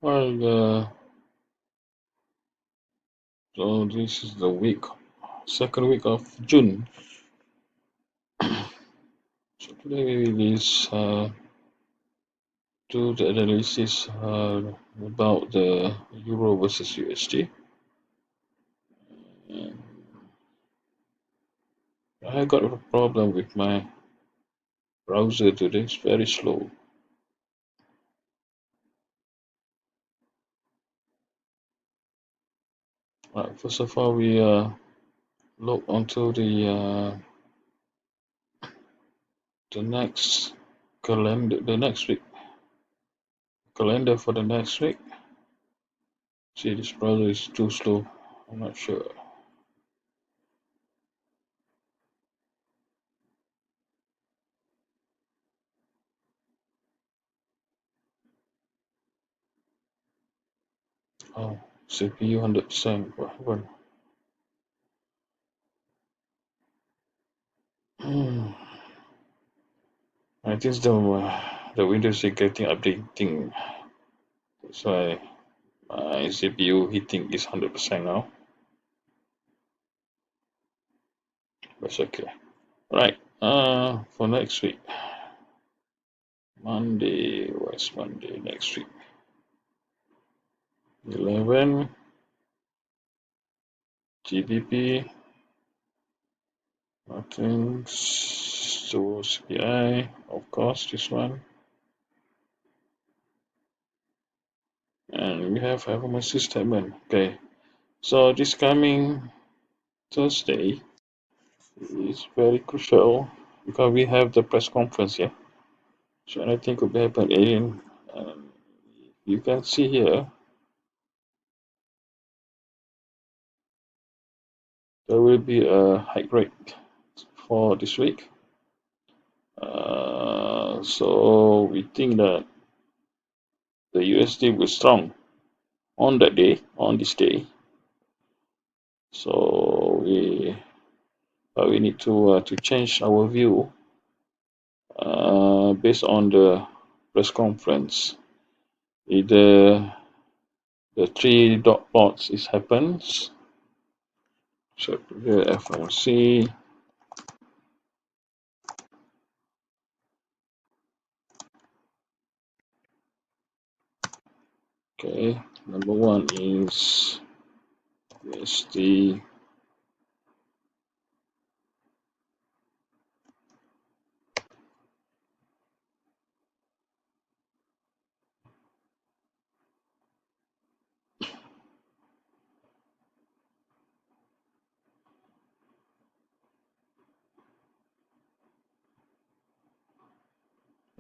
Well, so this is the second week of June. So today we will do the analysis about the Euro versus USD. And I got a problem with my browser today. It's very slow. Right, first of all, we log onto the next calendar, the next week calendar for the next week. See, this browser is too slow. I'm not sure. Oh, CPU 100%. What happened? I think the Windows is getting updating. That's why my CPU heating is 100% now. That's okay. Right. For next week, Monday. What's Monday next week? 11 GBP. Nothing. So CPI, of course, this one. And we have performance statement. Okay. So this coming Thursday is very crucial because we have the press conference here. So anything could happen in. You can see here there will be a hike rate for this week. So we think that the USD will strong on that day, on this day. So we need to change our view based on the press conference. Either the three dot plots is happens. So the FOMC. Okay, number one is USD.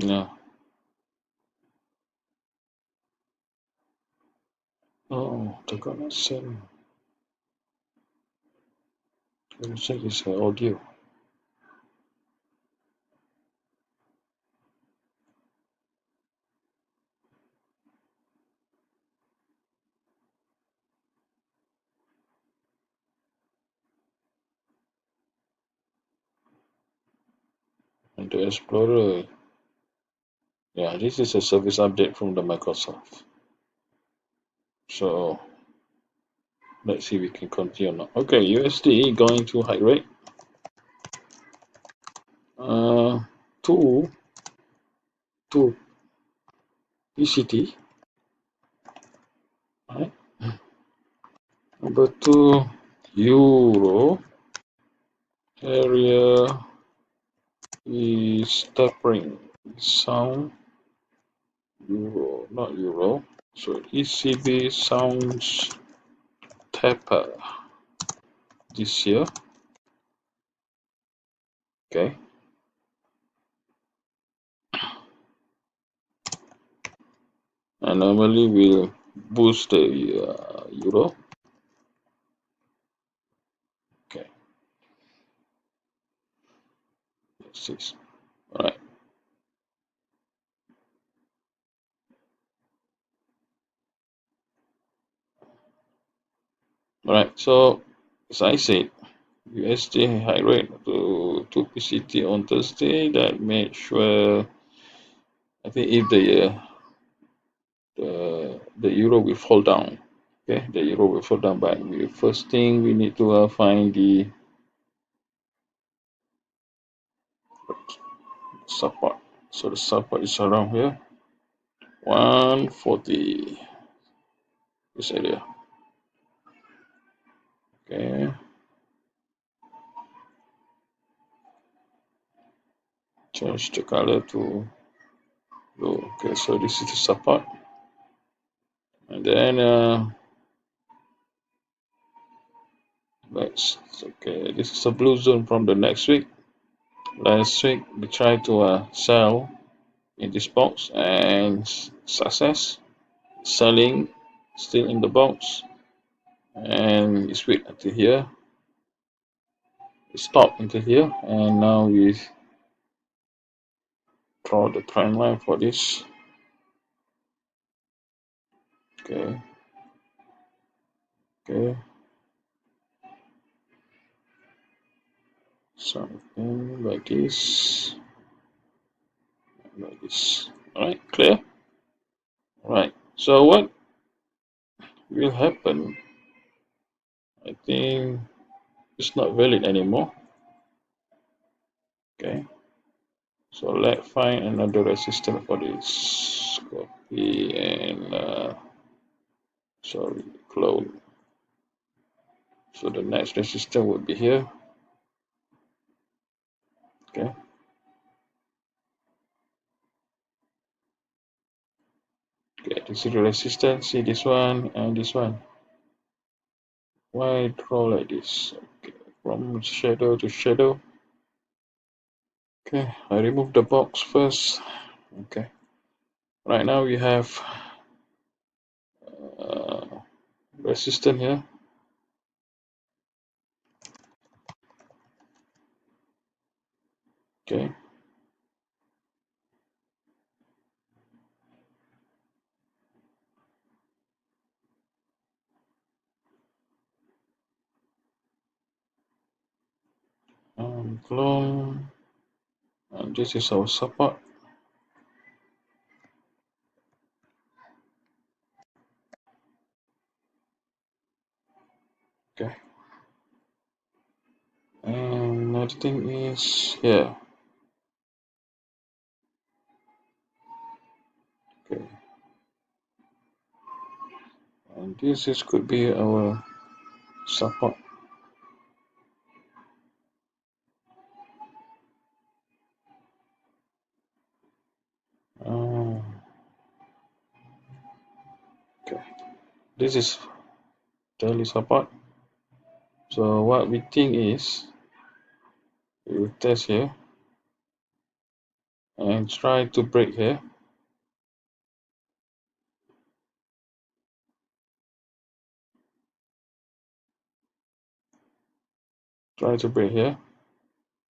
Yeah. Oh, they got not send. Let me check this audio. And the Explorer. Yeah, this is a service update from the Microsoft. So let's see if we can continue now. Okay, USD going to high rate. Uh, two PCT. Right. Number two, Euro area is tapering. Sound Euro, not Euro. So ECB sounds taper this year. Okay. And normally we'll boost the Euro. Okay. 6. All right. All right. So as I said, USD high rate to PCT on Thursday. That made sure. I think if the the euro will fall down. Okay, the euro will fall down, but first thing we need to find the support. So the support is around here, 140, this area. Okay, change the color to blue. Okay, so this is the support, and then okay, this is a blue zone from the next week. Last week we tried to sell in this box and success selling, still in the box, and it's weak until here. We stopped until here, and now we draw the trend line for this. Okay, okay, something like this, like this. All right, clear. All right, so what will happen? I think it's not valid anymore. Okay, so let's find another resistance for this. Copy and sorry, clone. So the next resistance would be here. Okay. Okay, this is the resistance. See this one and this one. Why draw like this? Okay, from shadow to shadow. Okay, I remove the box first. Okay, right now we have uh, resistance here. Okay. Clone, and this is our support. Okay, and another thing is here. Okay, and this is could be our support. Uh, okay, this is daily support. So what we think is we will test here and try to break here. Try to break here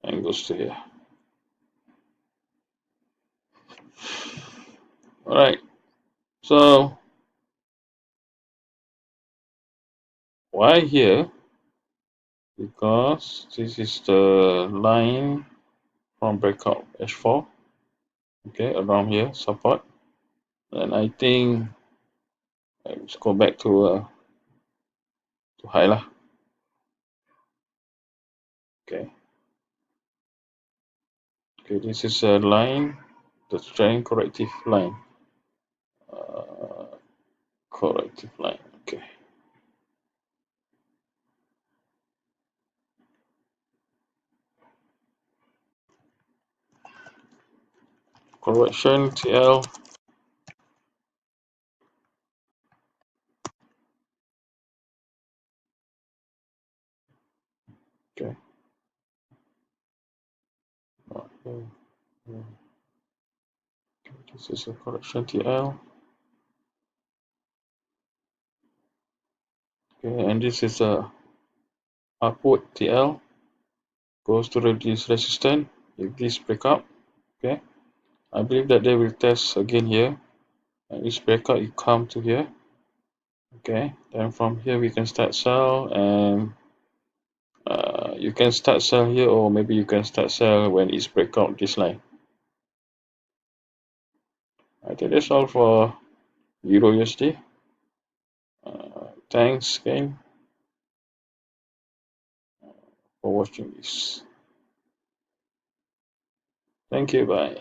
and goes to here. All right. So why here? Because this is the line from breakout H4. Okay, around here support. And I think let's go back to high lah. Okay. Okay, this is a line, the trend corrective line. Corrective line. Okay. Correction TL. Okay. Okay. This is a correction TL. Okay, and this is a upward TL. Goes to reduce resistance. If this break up, okay, I believe that they will test again here. And this breakout, you come to here. Okay, then from here we can start sell, and you can start sell here, or maybe you can start sell when it's break out this line. I think that's all for Euro USD. Thanks again for watching this. Thank you. Bye.